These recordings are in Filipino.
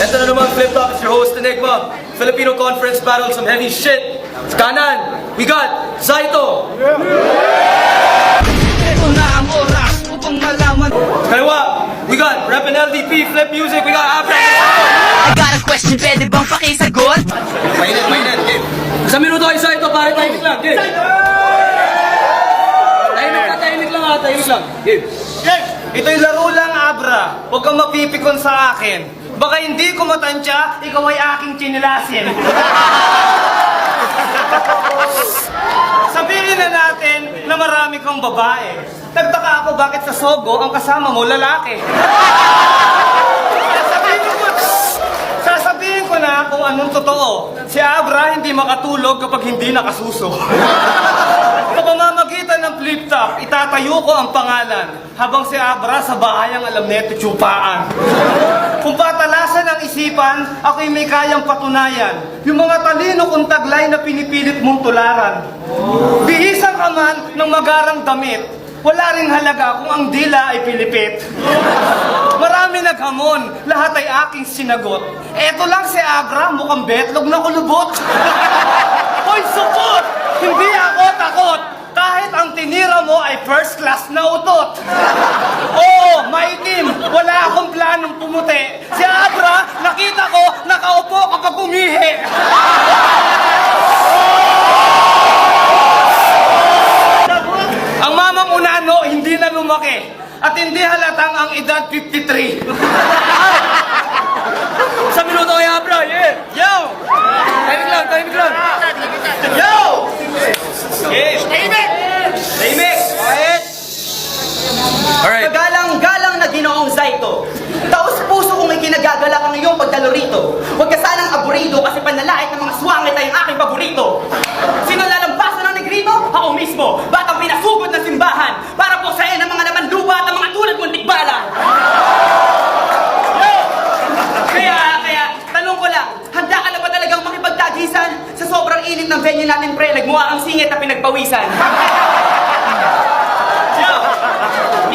Ito na naman, Flip Top, it's your host, Enigma. Filipino Conference Battle, some heavy shit. Sa kanan, we got Zaito. Ito na ang oras upang malaman. Sa kaliwa, we got Rap and LDP, Flip Music, we got Abra. I got a question, pwede bang pakisagot? Mainit, game. Sa minuto kay Zaito, pare, timing lang, game. Tahimik lang, game. Ito'y laro lang, Abra. Huwag kang mapipikon sa akin. Baka hindi ko matansya, ikaw ay aking chinilasin. Sabihin na natin na marami kang babae. Nagtaka ako bakit sa Sogo ang kasama mo lalaki. Sasabihin ko na kung anong totoo. Si Abra hindi makatulog kapag hindi nakasuso. Sa pamamagitan ng flip top, itatayo ko ang pangalan habang si Abra sa bahay ang alam neto tsupaan. Kung patalasan ang isipan, ako'y may kayang patunayan. Yung mga talino kong taglay na pinipilit mong tularan. Bihisan ka man ng magarang damit, wala ring halaga kung ang dila ay pilipit. Marami naghamon, lahat ay aking sinagot. Eto lang si Abra, mukhang betlog na kulubot. Hoy, support! Hindi ako takot! Kahit ang tinira mo ay first class na utot. Oo, maitim, wala akong planong pumuti. Si Abra, nakita ko, nakaupo kapag umihi. Ang mamang unano, hindi na lumaki. At hindi halatang ang edad 53. Sa minuto kay Abra, yeah. Yo! Timing lang. Yo! Game. Tahimik. Quiet. Alright. Galang-galang na ginoong Zaito. Taos puso kong ikinagagalak ang iyong pagdalo rito. Huwag ka sanang aburido kasi panlalait ng mga swangit ay ang aking paborito. Sino lalampasan ng negrito? Ako mismo. Batang pinasugod ng simbahan para po sa ng mga laman lupa at ang mga tulad mong tikbalang. Kaya, tanong ko lang, handa ka na ba talagang makipagtagisan? Sa sobrang init ng venue natin, pre, nagmukha ang singit na pinagpawisan.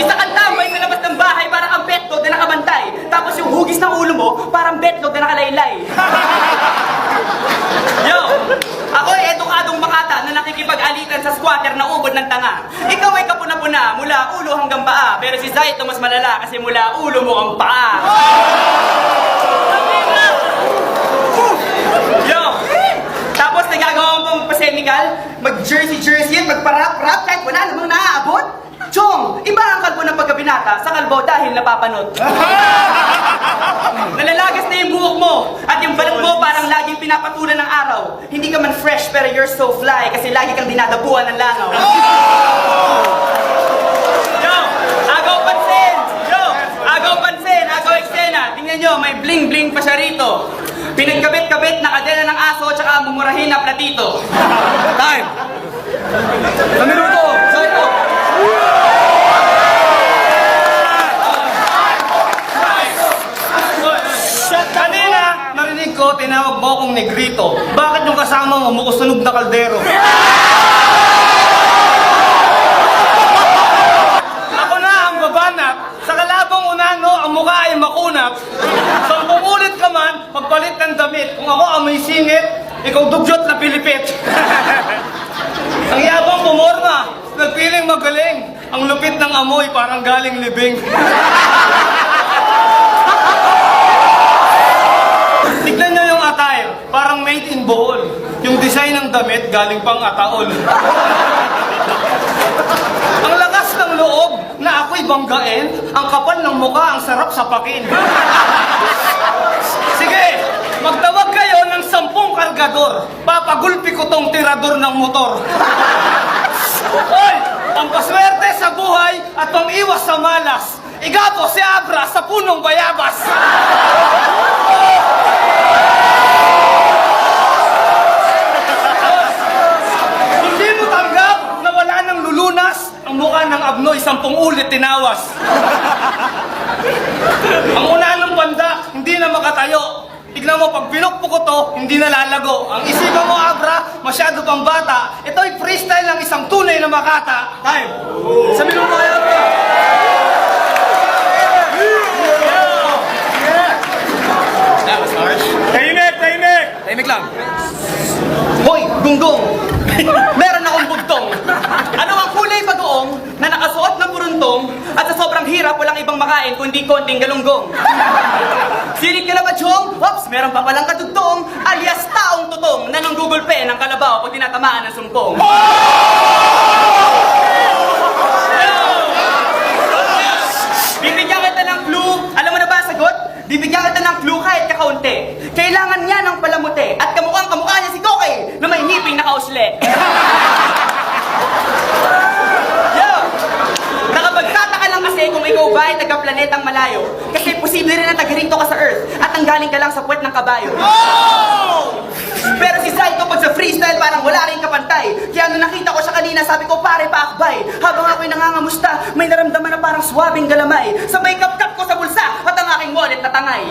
Isa kang tambay sa labas ng bahay para ang betlog na nakabantay. Tapos yung hugis ng ulo mo, parang betlog na nakalaylay. Yo! Ako ay edukadong makata na nakikipag-alitan sa squatter na ubod ng tanga. Ikaw ay kapuna-puna mula ulo hanggang paa. Pero si Zaito mas malala kasi mula ulo mo ang paa. Yo! Tapos nagagawa mo pang pasemical, mag-jersey, magparap-rap kahit wala namang naaabot. Chong, iba ang kalbo ng pagkabinata sa kalbo dahil napapanot. Nalalagas na yung buhok mo at yung balat mo parang laging pinapatulan ng araw. Hindi ka man fresh pero you're so fly kasi lagi kang dinadabuhan ng langaw. Yo, agaw pansin, agaw eksena. Tingnan nyo, may bling-bling pa siya rito. Pinagkabit-kabit na kadena ng aso at saka mumurahin na platito. Time. Sa minuto, Zaito. Kanina, narinig ko, tinawag mo akong negrito. Bakit yung kasama mo mukusunog na kaldero? Ako na ang babanat. Sa kalabang unano, ang mukha ay makunap. Sampung ulit ka man, pagpalit ng damit. Kung ako ang may singit, ikaw dugyot na pilipit. Ang yabang pumorma, nagpiling magaling. Ang lupit ng amoy, parang galing libing. Tignan nyo yung attire, parang made in Bohol. Yung design ng damit, galing pang Ataol. Ang lakas ng loob na ako'y banggain, ang kapal ng mukha, ang sarap sapakin. Sige, magtawag kayo ng 10 kargador. Papagulpi ko tong tirador ng motor. Hoy, ang paswerte sa buhay at pang-iwas sa malas. Igapo si Abra sa punong bayabas. Hindi mo tanggap na wala nang lulunas ang mukha ng Abnoy 10 ulit tinawas. Ang una ng banda, hindi na makatayo. Tignan mo, pag pinukpo ko to, hindi na lalago. Ang isipan mo, Abra, masyado pang bata. Ito'y freestyle ng isang tunay na makata. Time. Sa minuto kay Abra. tahimik lang. Hoy, gunggong! Meron akong bugtong. Ano ang kulay bagoong na nakasuot ng buruntong at sa sobrang hirap walang ibang makain kundi konting galunggong? Sirit ka na ba, Chong? Ops, meron pa palang katugtong alias taong tutong na nang Google Pay ng kalabaw pag tinatamaan ng sumpong. Bibigyan kita ng clue. Alam mo na ba ang sagot? Bibigyan kita ng clue kahit kakaunti. Kailangan niya ng palamuti at kamukhang kamukha niya si Koke na may ngiping nakausle. Yo! Nakapagtataka lang kasi kung ikaw ba ay taga-planetang malayo. Kasi posible rin na taga-rito ka sa Earth at nanggaling ka lang sa puwet ng kabayo. Pero si Saito pag sa freestyle parang wala rin kapantay. Kaya nung nakita ko siya kanina sabi ko pare paakbay. Habang ako'y nangangamusta may naramdaman na parang swabing galamay. Sabay kap-kap ko sa bulsa at ang aking wallet na tangay.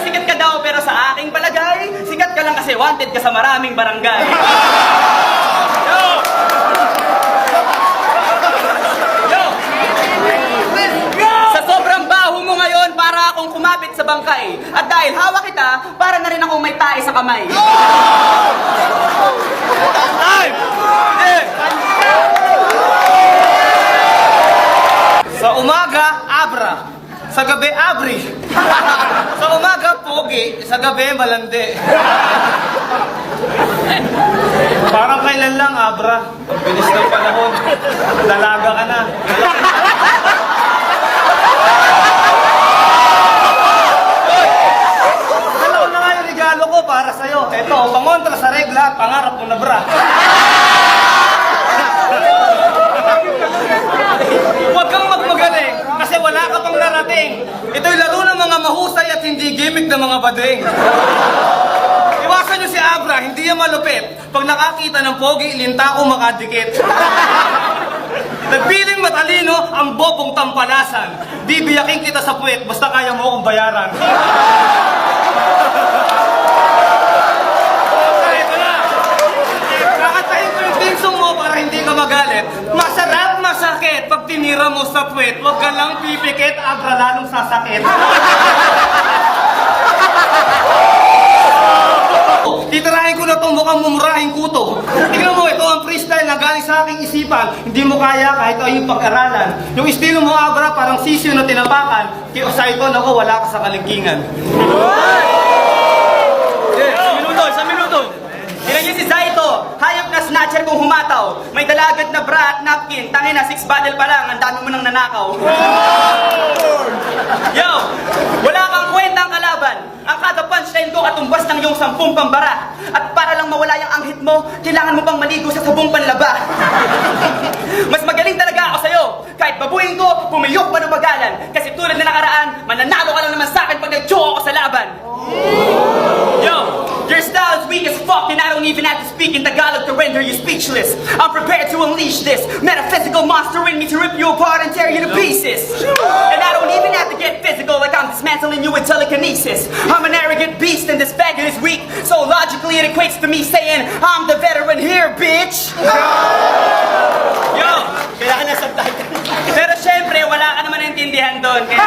Sikat ka daw pero sa aking palagay sikat ka lang kasi wanted ka sa maraming barangay. Sa sobrang baho mo ngayon, para akong kumapit sa bangkay. At dahil hawak kita, para na rin akong may tae sa kamay. Sa umaga, abra. Sa gabi, abri. Sa umaga, pogi. Sa gabi, malandi. Parang kailan lang, abra. Ang bilis ng panahon. Dalaga ka na. Dalawa na nga yung regalo ko para sa'yo. Ito, pangontra sa regla, pangarap mo na bra. Huwag kang magmagaling kasi wala ka pang narating. Ito'y laro ng mga mahusay at hindi gimmick ng mga bading. Iwasan niyo si Abra, hindi yan malupit. Pag nakakita ng pogi, linta ko makadikit. Nagpiling matalino ang bobong tampalasan. Bibiyakin kita sa puwet, basta kaya mo akong bayaran. Okay, ito na. Kakatayin ko yung tinsong mo para hindi ka magalit. Masarap, masakit. Pag tinira mo sa puwet, huwag ka lang pipikit, Abra lalong sasakit. Titirahin ko na itong mukhang mumurahing kuto. Tingnan mo, ito ang freestyle na galing sa aking isipan. Hindi mo kaya kahit ay yung pag-aralan. Yung estilo mo, Abra, parang sisiyo na tinapakan. Kaya sa ito, nako, wala ka sa kalingkingan. Sa minuto. Tingnan niyo si Saito. Hayop na snatcher kung humataw. May dalagat na bra at napkin. Tangin na, 6 battle pa lang. Ang dami mo nang nanakaw. Yo! Wala kang kwentang kalaban. Ang kada punchline ko katumbas ng iyong 10 pambara. At para lang mawala yung anghit mo, kailangan mo pang maligo sa sabong panlaba. Mas magaling talaga ako sa'yo. Kahit babuhin ko, pumiyok pa ng bagalan. Kasi tulad na nakaraan, mananalo ka lang naman sa akin pag nag-choke ako sa laban. Yo! Your style is weak as fuck and I don't even have to speak in Tagalog to render you speechless. I'm prepared to unleash this metaphysical monster in me to rip you apart and tear you to pieces. And I don't even have to get physical like I'm dismantling you with telekinesis. I'm an arrogant beast and this faggot is weak. So logically it equates to me saying, I'm the veteran here, bitch! Yo! Kailangan na subtitle. Pero syempre, wala ka naman naintindihan doon. Kaya...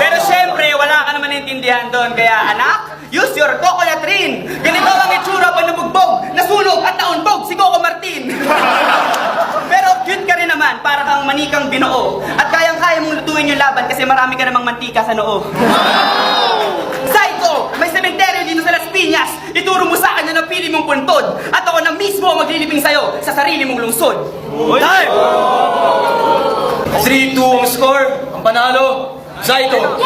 Pero syempre, wala ka naman naintindihan doon. Kaya anak, use your coconut rin. Ganito ang itsura pag nabugbog, nasunog at naunbog si Coco Martin. Pero cute ka rin naman, para kang manikang binoo. At kayang-kaya mong lutuin yung laban kasi marami ka namang mantika sa noo. Saito, may sementeryo dito sa Las Piñas. Ituro mo sa akin na napili mong puntod. At ako na mismo ang maglilibing sa'yo sa sarili mong lungsod. Time! 3-2 ang score. Ang panalo, Saito.